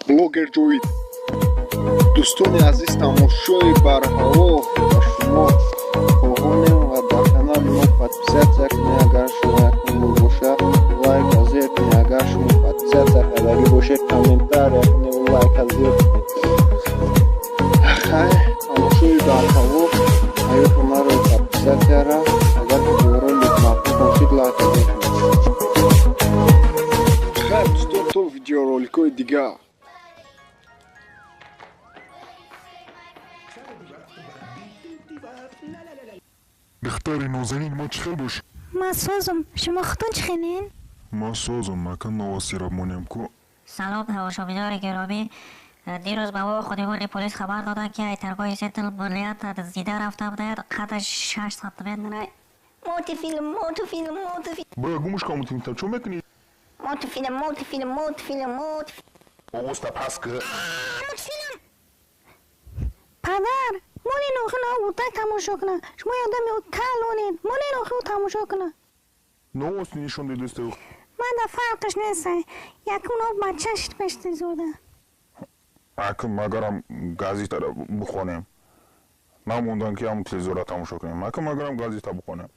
блогер ҷовид дӯстони азиз тамошои барҳаво ба шумо хоҳонем ва дар канали мо подписатсия кунед агар шумо якумор бошад лайк азер кунед агар шумо подписатсия кардаги бошед комментария кунед лайк азер кунед хай тамошои барҳаво аёто маро подписатсияра агар видеоролик мақбул бошид лайк азер кунед хай дӯстон то видеороликҳои дигар دختری نازنین ما چخیل باش من سازم شما خودتون چخینین؟ ما سازم مکن نواسی را مونیم کو سلام تماشاگران گرامی. دیروز به ما خودگان پلیس خبر دادن که ایترگاه سطل ملیت زیده رفته بوده قدش 6 سانتیمتر. موتفیلم برای گومش کاموتیم تا چون میکنی؟ موتفیلم اوستا پس که پدر مونی نوخی نه بودک تماشا کنه شما یادم کلونید مونی نوخی تماشا کنه نواسی نشون دیدسته من در فرقش نیسته یکون آب بچهش پشت زوده اکم مگرم گازیتا را بخونیم نموندن که هم تلویزیون را تماشا کنیم اکم مگرم گازیتا بخونیم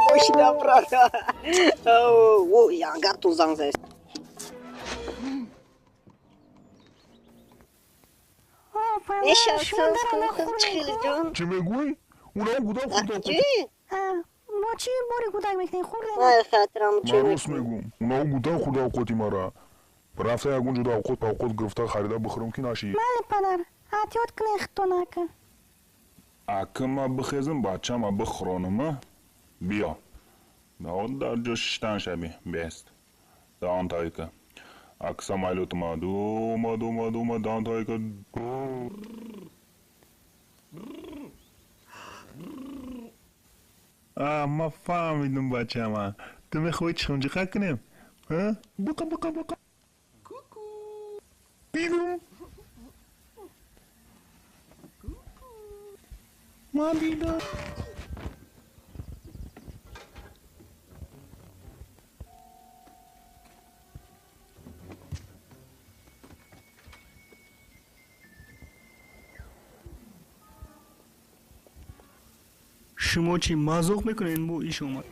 Moșina, frate. Ia gata, zanza. پدر شما در نخورید چی میگوی؟ اونا گودم خودم ما چی باری کودک میکنیم خورده نه خاطرم چی من راست میگم اونا گودم خدا اوقاتی مرا رفته یکون جدا اوقات گرفته خریده بخورم که نشی بله پدر احتیاط کنه خطو نکن اکم بخیزم بچه ما بخورانم بیا در جا ششتن شبی بیست دان تایی که اک سمایلوت اومد دان تایی که ما فهمیدم بچه ما تو میخوای چونجه خط کنیم بقا بیدم ما بیدم شما چی مازوق میکنین بو ایش اومد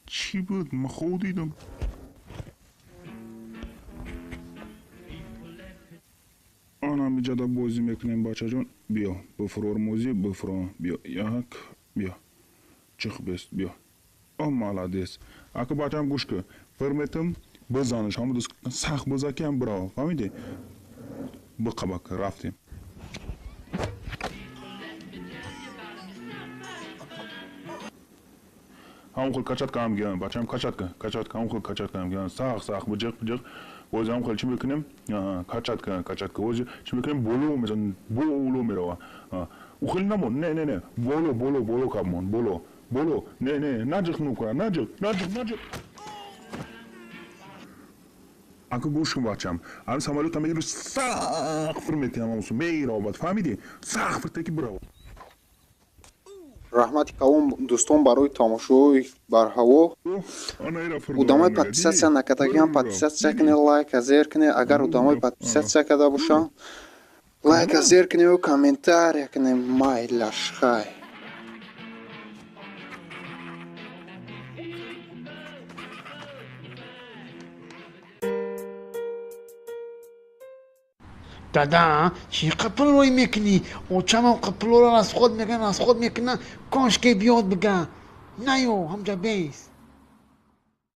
چی بود؟ ما خود دیدم آنم بیجادا بازی میکنیم بچه جون بیا بفرور موزی بفرور بیا یک بیا چخ بست بیا مالادیس اکا بچه هم گوش که فرمتم بزانش همه دوست سخت بزاکی هم برا فهمیدی بقبک رفتیم هم خود کچت کام گیرن بچه هم کچت هم خود کچت کام گیرن سخت بجق واسه هم خیلی چی میکنیم کچت که واسه چی میکنیم بولو میروه او خیلی نمون نه بولو کامون بولو نه نجق نکنه نجق اگه گوش کن بچم الان سمالو تا میگیرو سخت فرمیتی همونسو میرو فهمیدی سخت فرتی برو раҳмати калом дӯстон барои тамошои барҳаво одамои подписатсия накардагиам подписатсия кунед лайк азер кунед агар одамои подписатсия карда бошанд лайк азер кунед комментария кунед майлаш хай دادا چی قپل روی میکنی؟ او چما قپل رو از خود میکنن کاش که بیاد بگم نیو همجا بیست